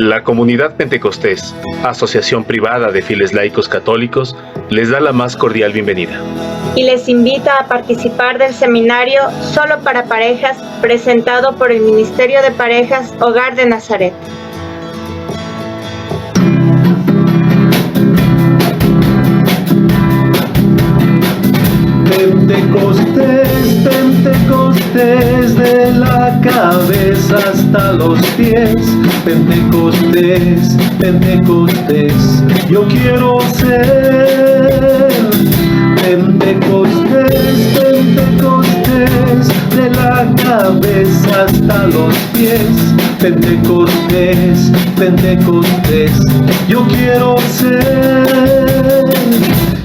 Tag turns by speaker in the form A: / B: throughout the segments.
A: La Comunidad Pentecostés, asociación privada de fieles laicos católicos, les da la más cordial bienvenida.
B: Y les invita a participar del seminario Solo para Parejas, presentado por el Ministerio de Parejas Hogar de Nazaret.
C: Pentecostés, Pentecostés, de la cabeza hasta los pies. Pentecostés, Pentecostés, yo quiero ser. Pentecostés, Pentecostés, de la cabeza hasta los pies. Pentecostés, Pentecostés, yo quiero ser.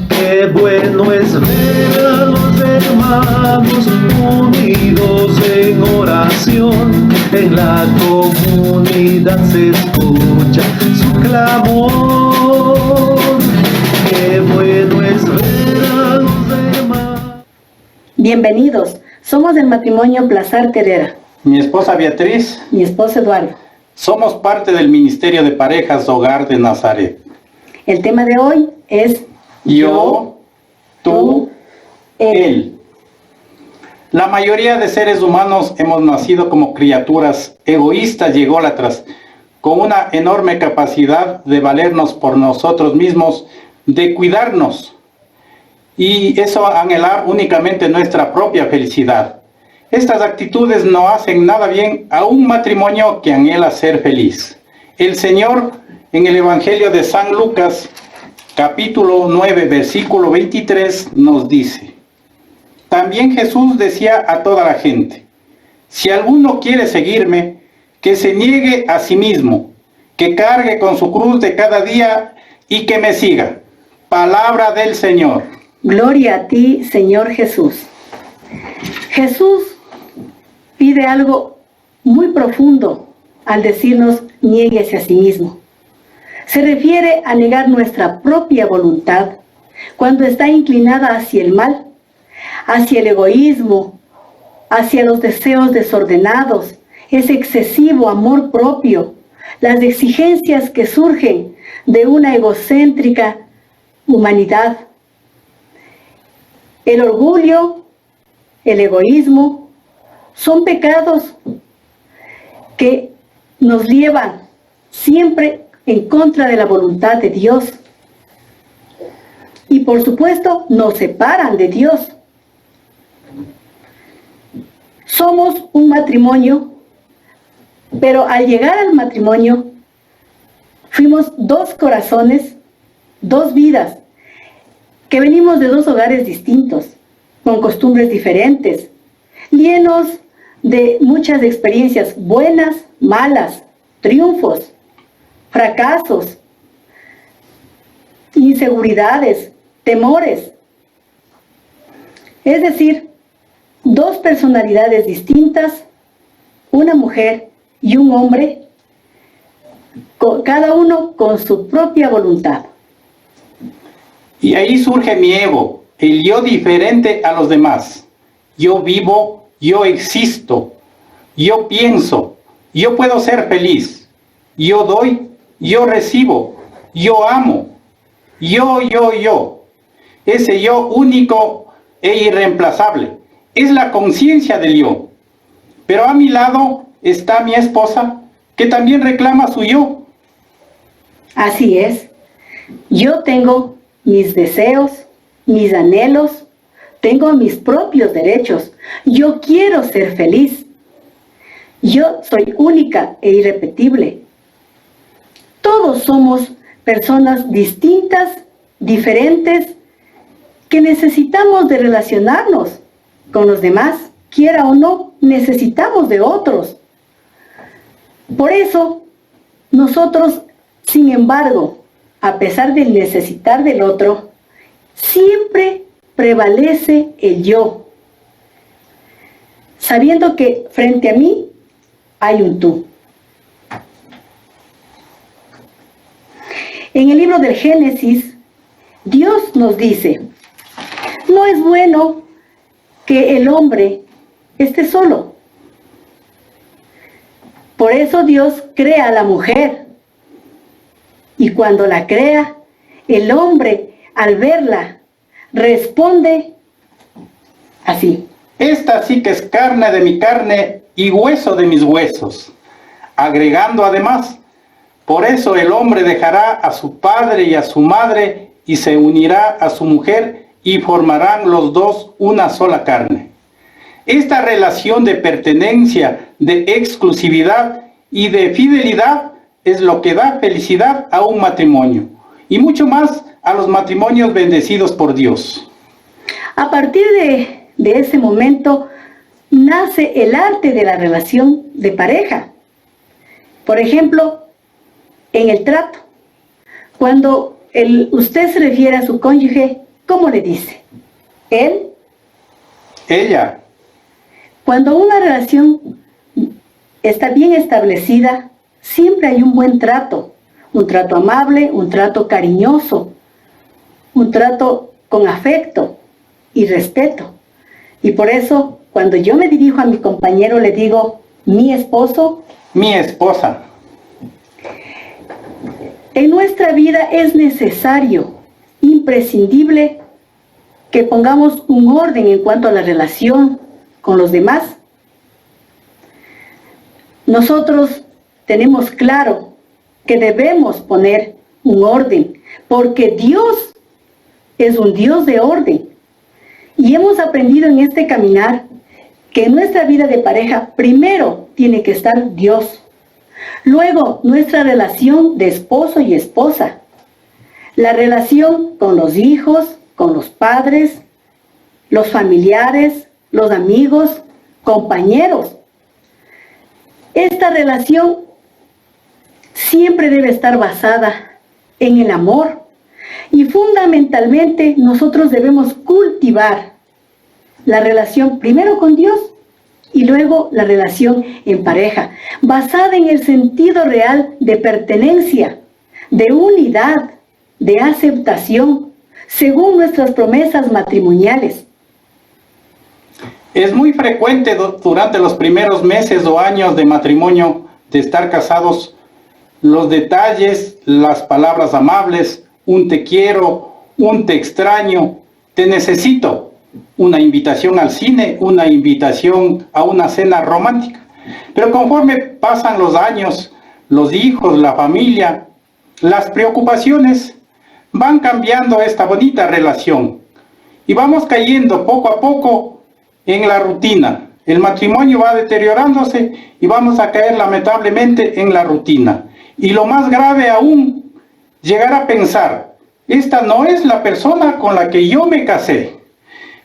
C: Qué bueno es ver a los hermanos unidos en oración. En la comunidad se escucha su clamor. Qué bueno es ver a los hermanos.
D: Bienvenidos, somos del matrimonio Plazar Terera.
E: Mi esposa Beatriz.
D: Mi esposo Eduardo.
E: Somos parte del Ministerio de Parejas Hogar de Nazaret.
D: El tema de hoy es
E: Yo, tú, él. La mayoría de seres humanos hemos nacido como criaturas egoístas y ególatras, con una enorme capacidad de valernos por nosotros mismos, de cuidarnos, y eso anhelar únicamente nuestra propia felicidad. Estas actitudes no hacen nada bien a un matrimonio que anhela ser feliz. El Señor, en el Evangelio de San Lucas, capítulo 9, versículo 23, nos dice: también Jesús decía a toda la gente: si alguno quiere seguirme, que se niegue a sí mismo, que cargue con su cruz de cada día y que me siga. Palabra del Señor.
D: Gloria a ti, Señor Jesús. Jesús pide algo muy profundo al decirnos niéguese a sí mismo. Se refiere a negar nuestra propia voluntad cuando está inclinada hacia el mal, hacia el egoísmo, hacia los deseos desordenados, ese excesivo amor propio, las exigencias que surgen de una egocéntrica humanidad. El orgullo, el egoísmo, son pecados que nos llevan siempre en contra de la voluntad de Dios. Y por supuesto, nos separan de Dios. Somos un matrimonio, pero al llegar al matrimonio, fuimos dos corazones, dos vidas, que venimos de dos hogares distintos, con costumbres diferentes, llenos de muchas experiencias buenas, malas, triunfos, fracasos, inseguridades, temores. Es decir, dos personalidades distintas, una mujer y un hombre, cada uno con su propia voluntad.
E: Y ahí surge mi ego, el yo diferente a los demás. Yo vivo, yo existo, yo pienso, yo puedo ser feliz, yo doy, yo recibo, yo amo, yo. Ese yo único e irreemplazable es la conciencia del yo. Pero a mi lado está mi esposa, que también reclama su yo.
D: Así es. Yo tengo mis deseos, mis anhelos, tengo mis propios derechos. Yo quiero ser feliz. Yo soy única e irrepetible. Todos somos personas distintas, diferentes, que necesitamos de relacionarnos con los demás. Quiera o no, necesitamos de otros. Por eso, nosotros, sin embargo, a pesar del necesitar del otro, siempre prevalece el yo, sabiendo que frente a mí hay un tú. En el libro del Génesis, Dios nos dice: no es bueno que el hombre esté solo. Por eso Dios crea a la mujer Y cuando la crea, el hombre, al verla, responde así:
E: esta sí que es carne de mi carne y hueso de mis huesos. Agregando además, por eso el hombre dejará a su padre y a su madre y se unirá a su mujer y formarán los dos una sola carne. Esta relación de pertenencia, de exclusividad y de fidelidad es lo que da felicidad a un matrimonio y mucho más a los matrimonios bendecidos por Dios.
D: A partir de ese momento nace el arte de la relación de pareja. Por ejemplo, en el trato, cuando usted se refiere a su cónyuge, ¿cómo le dice? ¿Él?
E: Ella.
D: Cuando una relación está bien establecida, siempre hay un buen trato, un trato amable, un trato cariñoso, un trato con afecto y respeto. Y por eso, cuando yo me dirijo a mi compañero, le digo, mi esposo,
E: mi esposa.
D: En nuestra vida es necesario, imprescindible, que pongamos un orden en cuanto a la relación con los demás. Nosotros tenemos claro que debemos poner un orden, porque Dios es un Dios de orden. Y hemos aprendido en este caminar que en nuestra vida de pareja primero tiene que estar Dios. Luego, nuestra relación de esposo y esposa. La relación con los hijos, con los padres, los familiares, los amigos, compañeros. Esta relación siempre debe estar basada en el amor. Y fundamentalmente nosotros debemos cultivar la relación primero con Dios y luego la relación en pareja, basada en el sentido real de pertenencia, de unidad, de aceptación, según nuestras promesas matrimoniales.
E: Es muy frecuente durante los primeros meses o años de matrimonio de estar casados los detalles, las palabras amables, un te quiero, un te extraño, te necesito, una invitación al cine, una invitación a una cena romántica. Pero conforme pasan los años, los hijos, la familia, las preocupaciones, van cambiando esta bonita relación y vamos cayendo poco a poco en la rutina. El matrimonio va deteriorándose y vamos a caer lamentablemente en la rutina. Y lo más grave aún, llegar a pensar, esta no es la persona con la que yo me casé.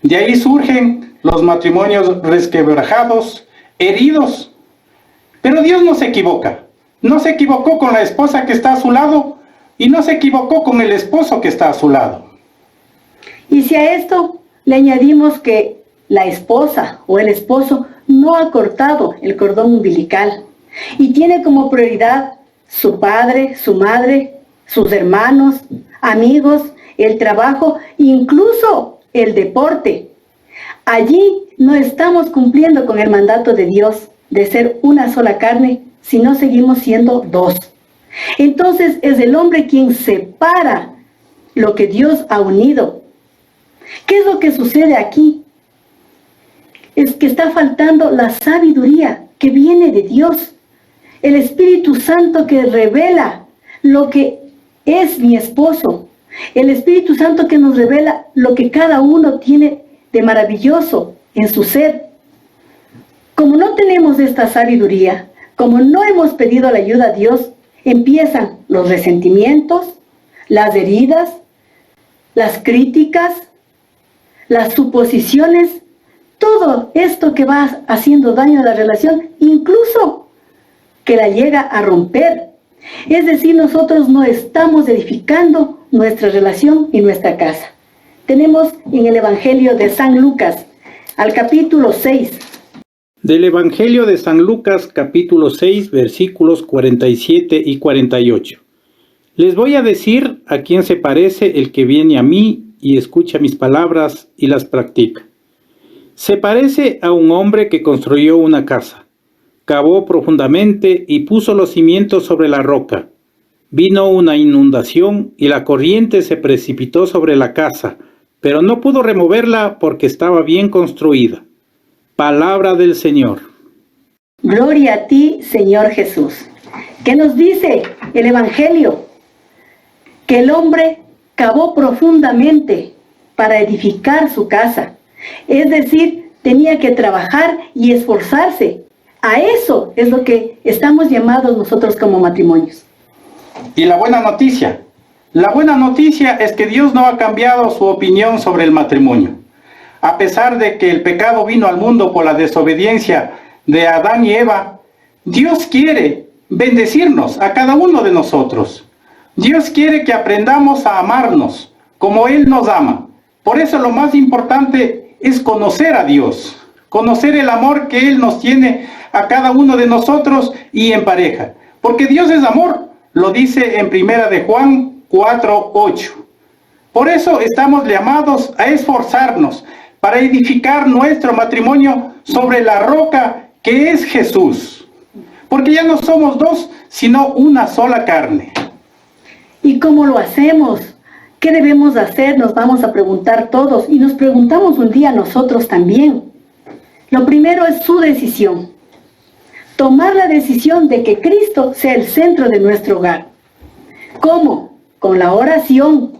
E: De ahí surgen los matrimonios resquebrajados, heridos. Pero Dios no se equivoca. No se equivocó con la esposa que está a su lado y no se equivocó con el esposo que está a su lado.
D: Y si a esto le añadimos que la esposa o el esposo no ha cortado el cordón umbilical y tiene como prioridad su padre, su madre, sus hermanos, amigos, el trabajo, incluso el deporte. Allí no estamos cumpliendo con el mandato de Dios de ser una sola carne, sino seguimos siendo dos. Entonces es el hombre quien separa lo que Dios ha unido. ¿Qué es lo que sucede aquí? Es que está faltando la sabiduría que viene de Dios. El Espíritu Santo que revela lo que es mi esposo. El Espíritu Santo que nos revela lo que cada uno tiene de maravilloso en su ser. Como no tenemos esta sabiduría, como no hemos pedido la ayuda a Dios, empiezan los resentimientos, las heridas, las críticas, las suposiciones, todo esto que va haciendo daño a la relación, incluso que la llega a romper. Es decir, nosotros no estamos edificando nuestra relación y nuestra casa. Tenemos en el Evangelio de San Lucas, al capítulo 6.
E: Del Evangelio de San Lucas, capítulo 6, versículos 47 y 48. Les voy a decir a quién se parece el que viene a mí y escucha mis palabras y las practica. Se parece a un hombre que construyó una casa. Cavó profundamente y puso los cimientos sobre la roca. Vino una inundación y la corriente se precipitó sobre la casa, pero no pudo removerla porque estaba bien construida. Palabra del Señor.
D: Gloria a ti, Señor Jesús. ¿Qué nos dice el Evangelio? Que el hombre cavó profundamente para edificar su casa. Es decir, tenía que trabajar y esforzarse. A eso es lo que estamos llamados nosotros como matrimonios.
E: Y la buena noticia es que Dios no ha cambiado su opinión sobre el matrimonio. A pesar de que el pecado vino al mundo por la desobediencia de Adán y Eva, Dios quiere bendecirnos a cada uno de nosotros. Dios quiere que aprendamos a amarnos como Él nos ama. Por eso lo más importante es conocer a Dios, conocer el amor que Él nos tiene a cada uno de nosotros y en pareja. Porque Dios es amor, lo dice en 1 de Juan 4:8. Por eso estamos llamados a esforzarnos para edificar nuestro matrimonio sobre la roca que es Jesús. Porque ya no somos dos, sino una sola carne.
D: ¿Y cómo lo hacemos? ¿Qué debemos hacer? Nos vamos a preguntar todos y nos preguntamos un día nosotros también. Lo primero es su decisión. Tomar la decisión de que Cristo sea el centro de nuestro hogar. ¿Cómo? Con la oración,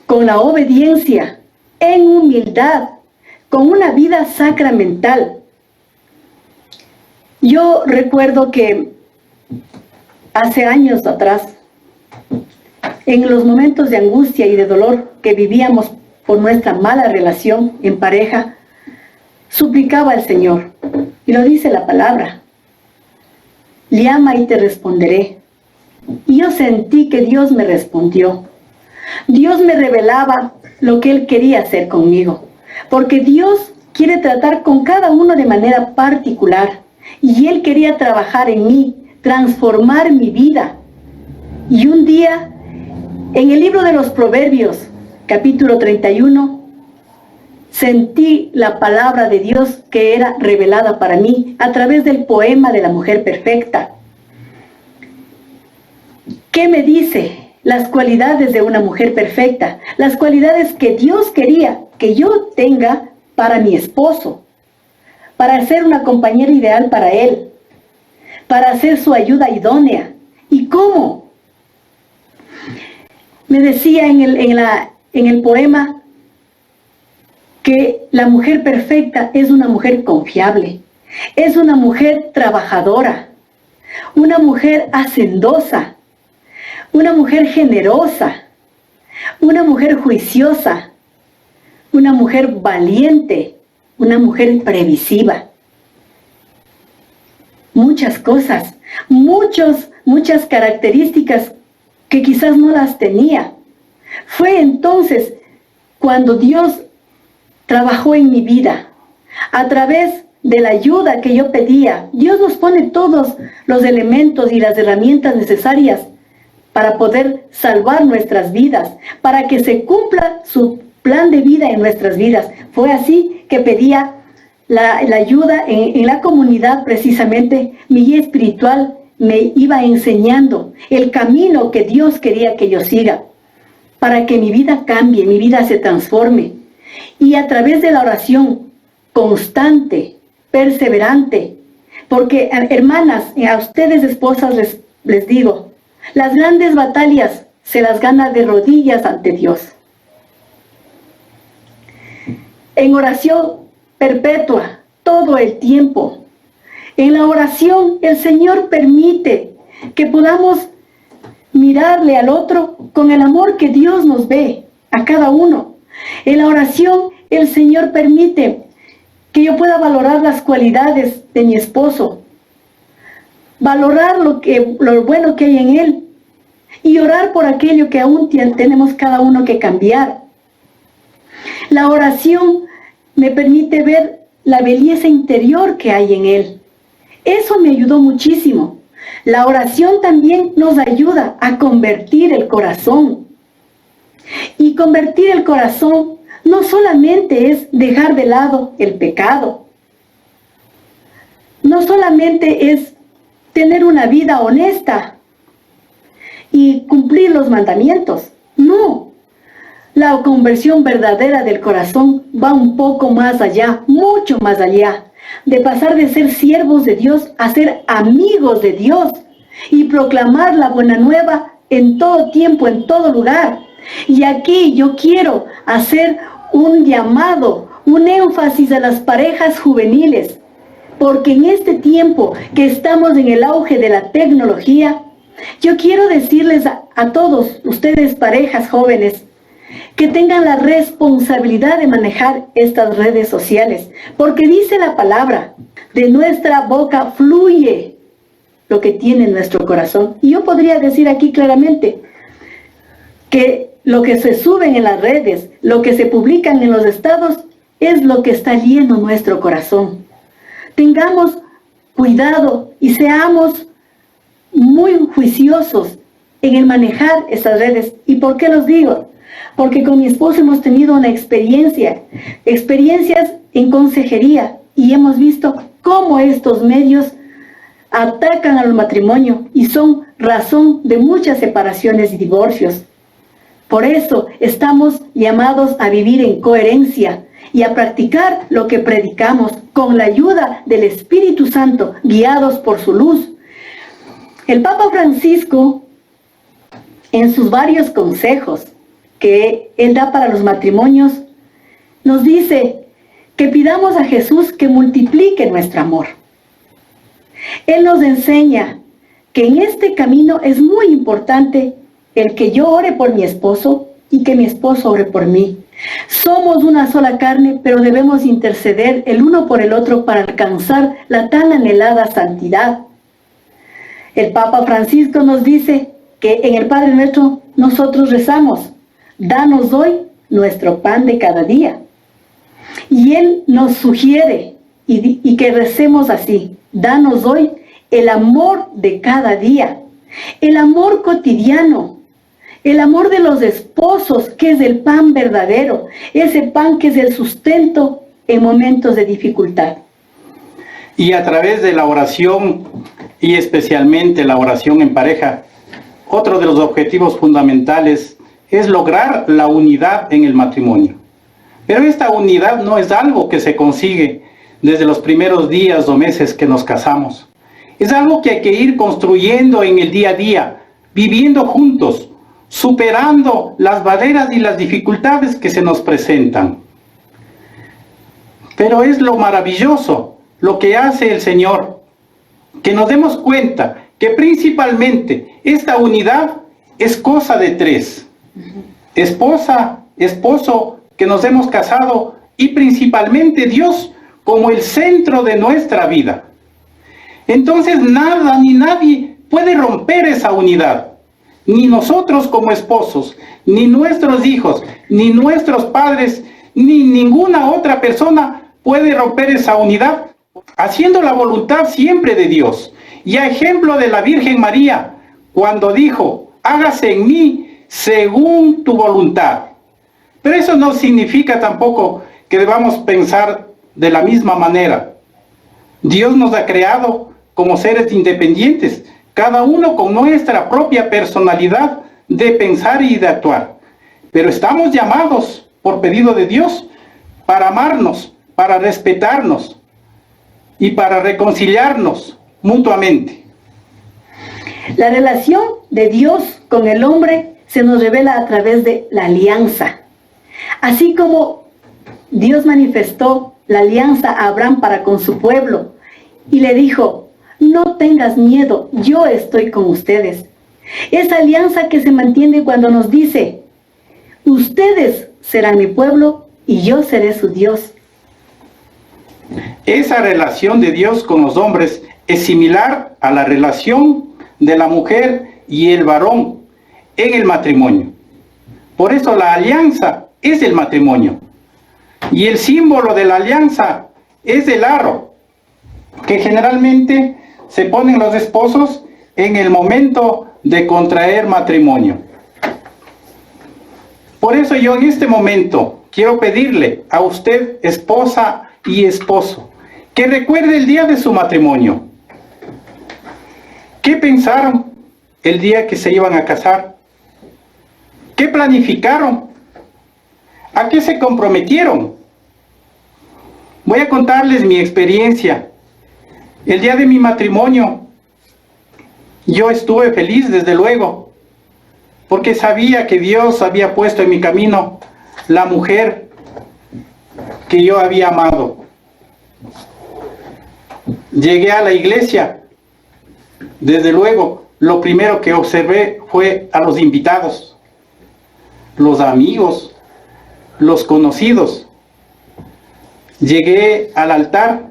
D: con la obediencia, en humildad, con una vida sacramental. Yo recuerdo que hace años atrás, en los momentos de angustia y de dolor que vivíamos por nuestra mala relación en pareja, suplicaba al Señor, y lo dice la palabra: llama y te responderé. Y yo sentí que Dios me respondió. Dios me revelaba lo que Él quería hacer conmigo, porque Dios quiere tratar con cada uno de manera particular, y Él quería trabajar en mí, transformar mi vida. Y un día, en el libro de los Proverbios, capítulo 31, sentí la palabra de Dios que era revelada para mí a través del poema de la mujer perfecta. ¿Qué me dice? Las cualidades de una mujer perfecta, las cualidades que Dios quería que yo tenga para mi esposo, para ser una compañera ideal para él, para ser su ayuda idónea. ¿Y cómo? Me decía en el poema que la mujer perfecta es una mujer confiable, es una mujer trabajadora, una mujer hacendosa, una mujer generosa, una mujer juiciosa, una mujer valiente, una mujer previsiva. Muchas cosas, muchas características que quizás no las tenía. Fue entonces cuando Dios trabajó en mi vida, a través de la ayuda que yo pedía. Dios nos pone todos los elementos y las herramientas necesarias para poder salvar nuestras vidas, para que se cumpla su plan de vida en nuestras vidas. Fue así que pedía la ayuda en la comunidad. Precisamente mi guía espiritual me iba enseñando el camino que Dios quería que yo siga, para que mi vida cambie, mi vida se transforme. Y a través de la oración constante, perseverante, porque hermanas, a ustedes esposas les digo, las grandes batallas se las gana de rodillas ante Dios. En oración perpetua, todo el tiempo. En la oración el Señor permite que podamos mirarle al otro con el amor que Dios nos ve a cada uno. En la oración el Señor permite que yo pueda valorar las cualidades de mi esposo, valorar lo bueno que hay en él y orar por aquello que aún tenemos cada uno que cambiar. La oración me permite ver la belleza interior que hay en él. Eso me ayudó muchísimo. La oración también nos ayuda a convertir el corazón. Y convertir el corazón no solamente es dejar de lado el pecado, no solamente es tener una vida honesta y cumplir los mandamientos. No. La conversión verdadera del corazón va un poco más allá, mucho más allá, de pasar de ser siervos de Dios a ser amigos de Dios y proclamar la buena nueva en todo tiempo, en todo lugar. Y aquí yo quiero hacer un llamado, un énfasis a las parejas juveniles, porque en este tiempo que estamos en el auge de la tecnología, yo quiero decirles a todos ustedes, parejas jóvenes, que tengan la responsabilidad de manejar estas redes sociales, porque dice la palabra, de nuestra boca fluye lo que tiene nuestro corazón. Y yo podría decir aquí claramente que lo que se suben en las redes, lo que se publican en los estados, es lo que está lleno nuestro corazón. Tengamos cuidado y seamos muy juiciosos en el manejar estas redes. ¿Y por qué los digo? Porque con mi esposo hemos tenido una experiencias en consejería, y hemos visto cómo estos medios atacan al matrimonio y son razón de muchas separaciones y divorcios. Por eso estamos llamados a vivir en coherencia y a practicar lo que predicamos con la ayuda del Espíritu Santo, guiados por su luz. El Papa Francisco, en sus varios consejos que él da para los matrimonios, nos dice que pidamos a Jesús que multiplique nuestro amor. Él nos enseña que en este camino es muy importante el que yo ore por mi esposo y que mi esposo ore por mí. Somos una sola carne, pero debemos interceder el uno por el otro para alcanzar la tan anhelada santidad. El Papa Francisco nos dice que en el Padre Nuestro nosotros rezamos: danos hoy nuestro pan de cada día. Y él nos sugiere y que recemos así: danos hoy el amor de cada día, el amor cotidiano, el amor de los esposos, que es el pan verdadero, ese pan que es el sustento en momentos de dificultad.
E: Y a través de la oración, y especialmente la oración en pareja, otro de los objetivos fundamentales es lograr la unidad en el matrimonio. Pero esta unidad no es algo que se consigue desde los primeros días o meses que nos casamos. Es algo que hay que ir construyendo en el día a día, viviendo juntos, superando las barreras y las dificultades que se nos presentan. Pero es lo maravilloso, lo que hace el Señor, que nos demos cuenta que principalmente esta unidad es cosa de tres. Esposa, esposo, que nos hemos casado, y principalmente Dios como el centro de nuestra vida. Entonces nada ni nadie puede romper esa unidad. Ni nosotros como esposos, ni nuestros hijos, ni nuestros padres, ni ninguna otra persona puede romper esa unidad, haciendo la voluntad siempre de Dios. Y a ejemplo de la Virgen María, cuando dijo: hágase en mí según tu voluntad. Pero eso no significa tampoco que debamos pensar de la misma manera. Dios nos ha creado como seres independientes, cada uno con nuestra propia personalidad de pensar y de actuar. Pero estamos llamados, por pedido de Dios, para amarnos, para respetarnos y para reconciliarnos mutuamente.
D: La relación de Dios con el hombre se nos revela a través de la alianza. Así como Dios manifestó la alianza a Abraham para con su pueblo y le dijo: no tengas miedo, yo estoy con ustedes. Esa alianza que se mantiene cuando nos dice: ustedes serán mi pueblo y yo seré su Dios.
E: Esa relación de Dios con los hombres es similar a la relación de la mujer y el varón en el matrimonio. Por eso la alianza es el matrimonio. Y el símbolo de la alianza es el aro, que generalmente se ponen los esposos en el momento de contraer matrimonio. Por eso yo en este momento quiero pedirle a usted, esposa y esposo, que recuerde el día de su matrimonio. ¿Qué pensaron? el día que se iban a casar. ¿Qué planificaron? ¿A qué se comprometieron? Voy a contarles mi experiencia. El día de mi matrimonio, yo estuve feliz desde luego, porque sabía que Dios había puesto en mi camino la mujer que yo había amado. Llegué a la iglesia. Desde luego, lo primero que observé fue a los invitados, los amigos, los conocidos. Llegué al altar,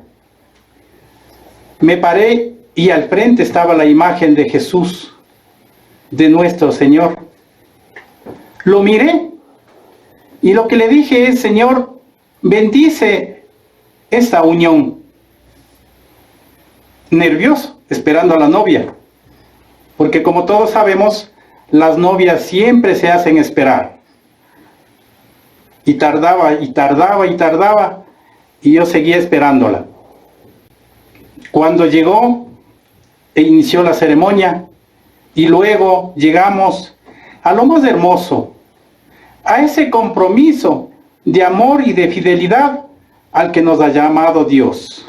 E: me paré y al frente estaba la imagen de Jesús, de nuestro Señor. Lo miré y lo que le dije es: Señor, bendice esta unión. Nervioso, esperando a la novia, porque como todos sabemos, las novias siempre se hacen esperar. Y tardaba, y tardaba, y tardaba, y yo seguía esperándola. Cuando llegó e inició la ceremonia, y luego llegamos a lo más hermoso, a ese compromiso de amor y de fidelidad al que nos ha llamado Dios.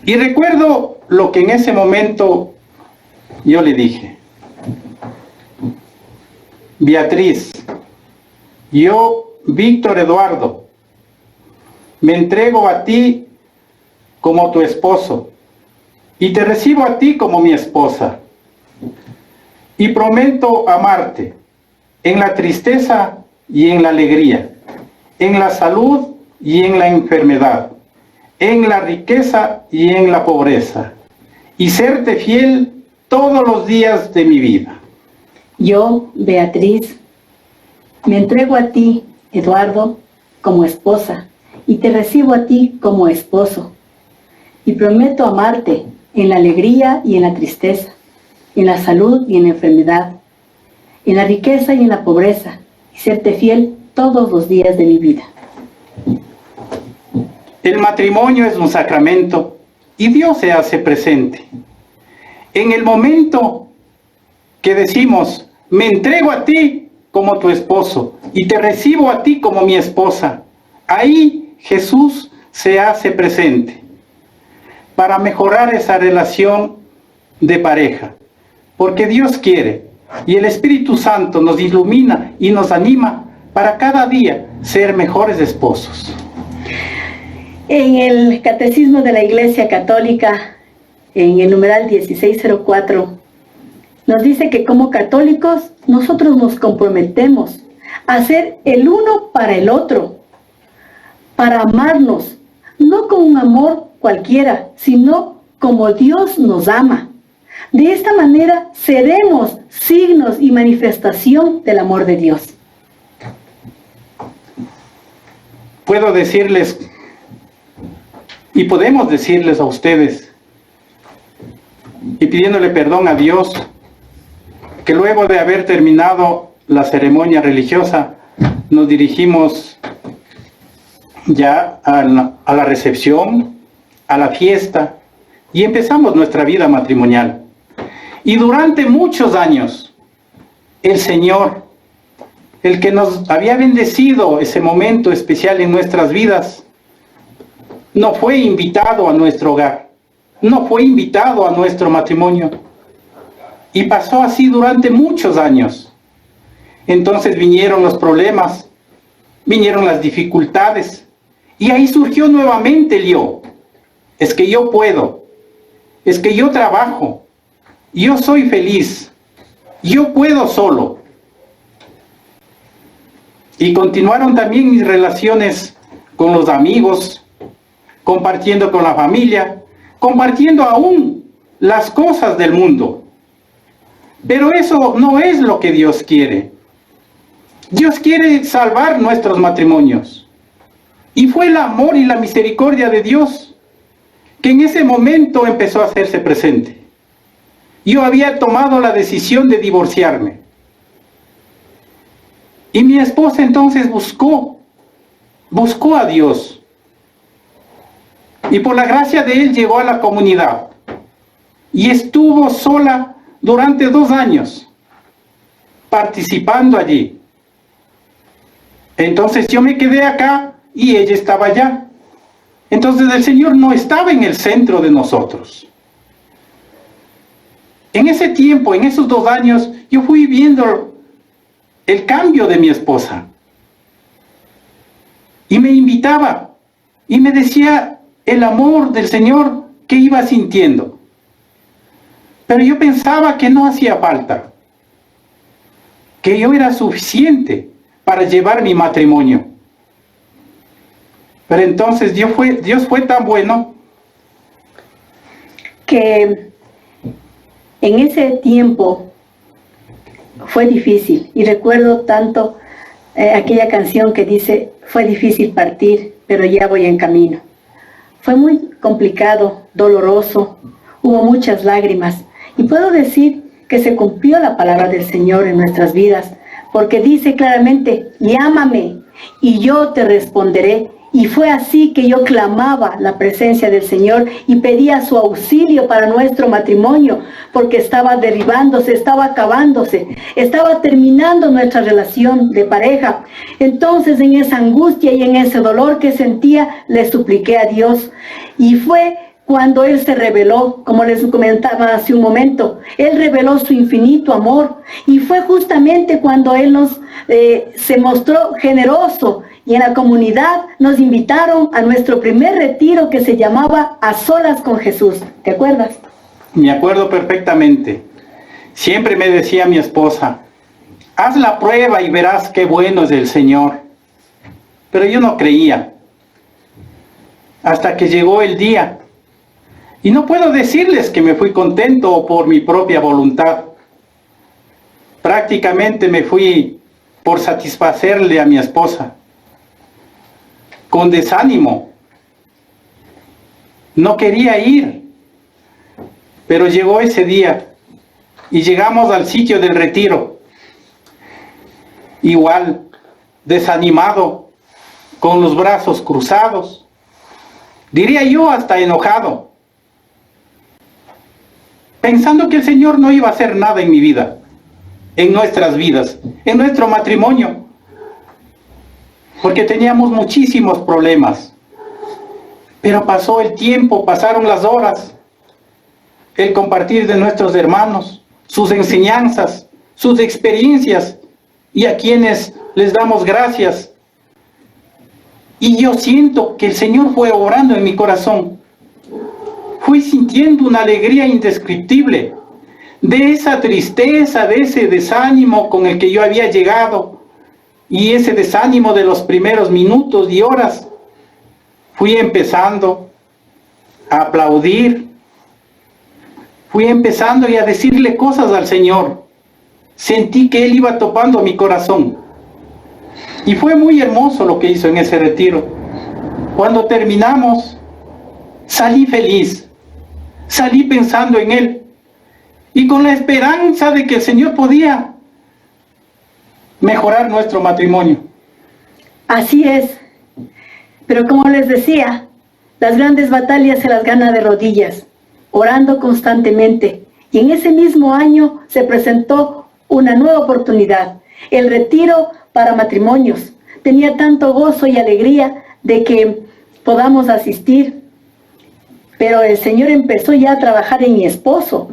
E: Y recuerdo lo que en ese momento yo le dije: Beatriz, yo, Víctor Eduardo, me entrego a ti como tu esposo y te recibo a ti como mi esposa. Y prometo amarte en la tristeza y en la alegría, en la salud y en la enfermedad, en la riqueza y en la pobreza, y serte fiel todos los días de mi vida.
D: Yo, Beatriz, me entrego a ti, Eduardo, como esposa, y te recibo a ti como esposo. Y prometo amarte en la alegría y en la tristeza, en la salud y en la enfermedad, en la riqueza y en la pobreza, y serte fiel todos los días de mi vida.
E: El matrimonio es un sacramento y Dios se hace presente. En el momento que decimos: me entrego a ti como tu esposo y te recibo a ti como mi esposa, ahí Jesús se hace presente para mejorar esa relación de pareja, porque Dios quiere y el Espíritu Santo nos ilumina y nos anima para cada día ser mejores esposos.
D: En el Catecismo de la Iglesia Católica, en el numeral 1604, nos dice que como católicos nosotros nos comprometemos a ser el uno para el otro, para amarnos, no con un amor cualquiera, sino como Dios nos ama. De esta manera seremos signos y manifestación del amor de Dios.
E: Puedo decirles, y podemos decirles a ustedes, y pidiéndole perdón a Dios, que luego de haber terminado la ceremonia religiosa, nos dirigimos ya a la recepción, a la fiesta, y empezamos nuestra vida matrimonial. Y durante muchos años, el Señor, el que nos había bendecido ese momento especial en nuestras vidas, no fue invitado a nuestro hogar, no fue invitado a nuestro matrimonio. Y pasó así durante muchos años. Entonces vinieron los problemas, vinieron las dificultades, y ahí surgió nuevamente el yo. Es que yo puedo, es que yo trabajo, yo soy feliz, yo puedo solo. Y continuaron también mis relaciones con los amigos, compartiendo con la familia, compartiendo aún las cosas del mundo. Pero eso no es lo que Dios quiere. Dios quiere salvar nuestros matrimonios. Y fue el amor y la misericordia de Dios que en ese momento empezó a hacerse presente. Yo había tomado la decisión de divorciarme. Y mi esposa entonces buscó a Dios. Y por la gracia de Él llegó a la comunidad. Y estuvo sola durante 2 años participando allí. Entonces yo me quedé acá y ella estaba allá. Entonces el Señor no estaba en el centro de nosotros. En ese tiempo, en esos 2 años, yo fui viendo el cambio de mi esposa. Y me invitaba y me decía el amor del Señor que iba sintiendo. Pero yo pensaba que no hacía falta, que yo era suficiente para llevar mi matrimonio. Pero entonces Dios fue tan bueno
D: que en ese tiempo fue difícil. Y recuerdo tanto aquella canción que dice, fue difícil partir, pero ya voy en camino. Fue muy complicado, doloroso, hubo muchas lágrimas. Y puedo decir que se cumplió la palabra del Señor en nuestras vidas, porque dice claramente, llámame y yo te responderé. Y fue así que yo clamaba la presencia del Señor y pedía su auxilio para nuestro matrimonio, porque estaba derribándose, estaba acabándose, estaba terminando nuestra relación de pareja. Entonces, en esa angustia y en ese dolor que sentía, le supliqué a Dios. Y fue cuando Él se reveló, como les comentaba hace un momento, Él reveló su infinito amor. Y fue justamente cuando Él se mostró generoso. Y en la comunidad nos invitaron a nuestro primer retiro que se llamaba A Solas con Jesús. ¿Te acuerdas?
E: Me acuerdo perfectamente. Siempre me decía mi esposa, haz la prueba y verás qué bueno es el Señor. Pero yo no creía. Hasta que llegó el día. Y no puedo decirles que me fui contento por mi propia voluntad. Prácticamente me fui por satisfacerle a mi esposa. Con desánimo. No quería ir. Pero llegó ese día y llegamos al sitio del retiro. Igual, desanimado, con los brazos cruzados. Diría yo hasta enojado. Pensando que el Señor no iba a hacer nada en mi vida, en nuestras vidas, en nuestro matrimonio. Porque teníamos muchísimos problemas. Pero pasó el tiempo, pasaron las horas. El compartir de nuestros hermanos, sus enseñanzas, sus experiencias, y a quienes les damos gracias. Y yo siento que el Señor fue obrando en mi corazón. Fui sintiendo una alegría indescriptible de esa tristeza, de ese desánimo con el que yo había llegado, y ese desánimo de los primeros minutos y horas. Fui empezando a aplaudir, fui empezando y a decirle cosas al Señor. Sentí que Él iba topando mi corazón. Y fue muy hermoso lo que hizo en ese retiro. Cuando terminamos, salí feliz, salí pensando en Él y con la esperanza de que el Señor podía mejorar nuestro matrimonio.
D: Así es. Pero como les decía, las grandes batallas se las gana de rodillas, orando constantemente. Y en ese mismo año se presentó una nueva oportunidad, el retiro para matrimonios. Tenía tanto gozo y alegría de que podamos asistir, pero el Señor empezó ya a trabajar en mi esposo.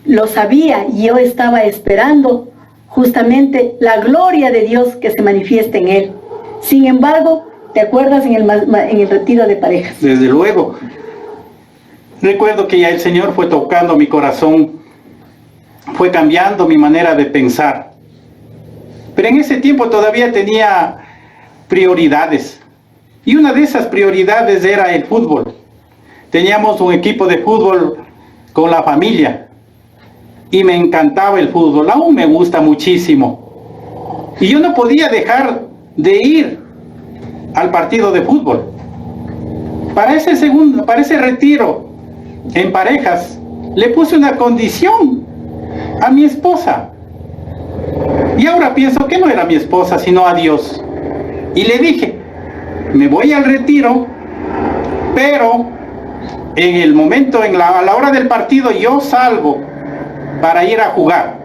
D: Lo sabía y yo estaba esperando justamente la gloria de Dios que se manifieste en él. Sin embargo, ¿te acuerdas en el retiro de parejas?
E: Desde luego. Recuerdo que ya el Señor fue tocando mi corazón, fue cambiando mi manera de pensar. Pero en ese tiempo todavía tenía prioridades. Y una de esas prioridades era el fútbol. Teníamos un equipo de fútbol con la familia. Y me encantaba el fútbol, aún me gusta muchísimo. Y yo no podía dejar de ir al partido de fútbol. Para ese retiro en parejas, le puse una condición a mi esposa. Y ahora pienso que no era mi esposa, sino a Dios. Y le dije, me voy al retiro, pero en el momento, a la hora del partido, yo salgo para ir a jugar.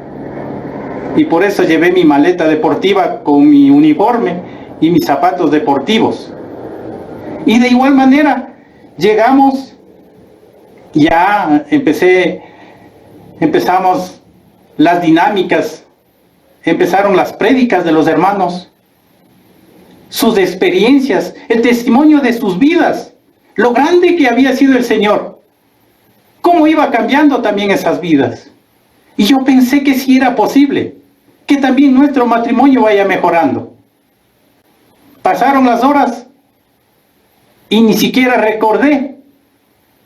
E: Y por eso llevé mi maleta deportiva con mi uniforme y mis zapatos deportivos. Y de igual manera, llegamos, ya empezamos las dinámicas, empezaron las prédicas de los hermanos, sus experiencias, el testimonio de sus vidas, lo grande que había sido el Señor, cómo iba cambiando también esas vidas. Y yo pensé que sí era posible, que también nuestro matrimonio vaya mejorando. Pasaron las horas y ni siquiera recordé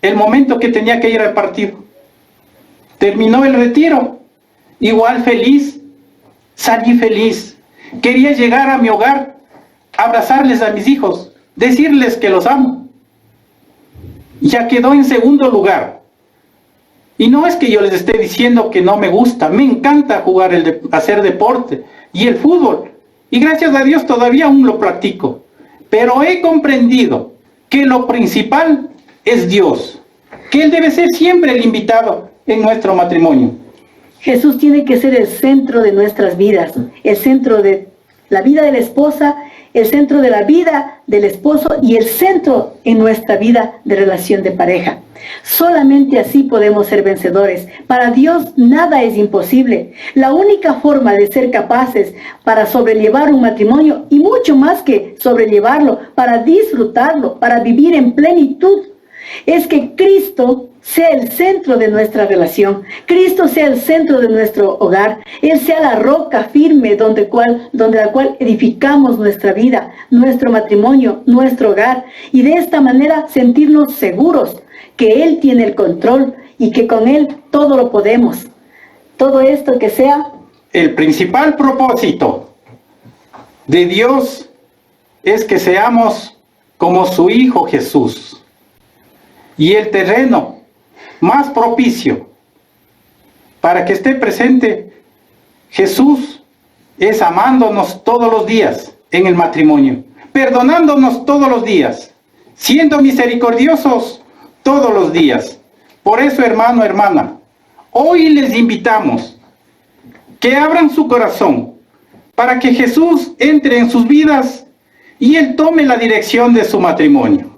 E: el momento que tenía que ir al partido. Terminó el retiro, igual feliz, salí feliz. Quería llegar a mi hogar, abrazarles a mis hijos, decirles que los amo. Ya quedó en segundo lugar. Y no es que yo les esté diciendo que no me gusta, me encanta jugar, hacer deporte y el fútbol. Y gracias a Dios todavía aún lo practico. Pero he comprendido que lo principal es Dios, que Él debe ser siempre el invitado en nuestro matrimonio.
D: Jesús tiene que ser el centro de nuestras vidas, el centro de la vida de la esposa, el centro de la vida del esposo y el centro en nuestra vida de relación de pareja. Solamente así podemos ser vencedores. Para Dios nada es imposible. La única forma de ser capaces para sobrellevar un matrimonio y mucho más que sobrellevarlo, para disfrutarlo, para vivir en plenitud, es que Cristo sea el centro de nuestra relación, Cristo sea el centro de nuestro hogar, Él sea la roca firme donde la cual edificamos nuestra vida, nuestro matrimonio, nuestro hogar, y de esta manera sentirnos seguros que Él tiene el control y que con Él todo lo podemos. Todo esto que sea
E: el principal propósito de Dios es que seamos como su Hijo Jesús. Y el terreno más propicio para que esté presente Jesús es amándonos todos los días en el matrimonio, perdonándonos todos los días, siendo misericordiosos todos los días. Por eso, hermano, hermana, hoy les invitamos que abran su corazón para que Jesús entre en sus vidas y Él tome la dirección de su matrimonio.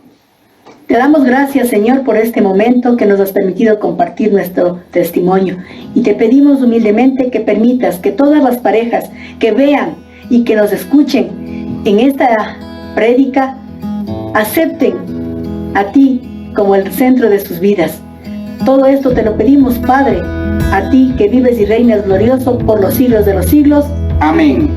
D: Te damos gracias, Señor, por este momento que nos has permitido compartir nuestro testimonio. Y te pedimos humildemente que permitas que todas las parejas que vean y que nos escuchen en esta prédica acepten a ti como el centro de sus vidas. Todo esto te lo pedimos, Padre, a ti que vives y reinas glorioso por los siglos de los siglos.
E: Amén.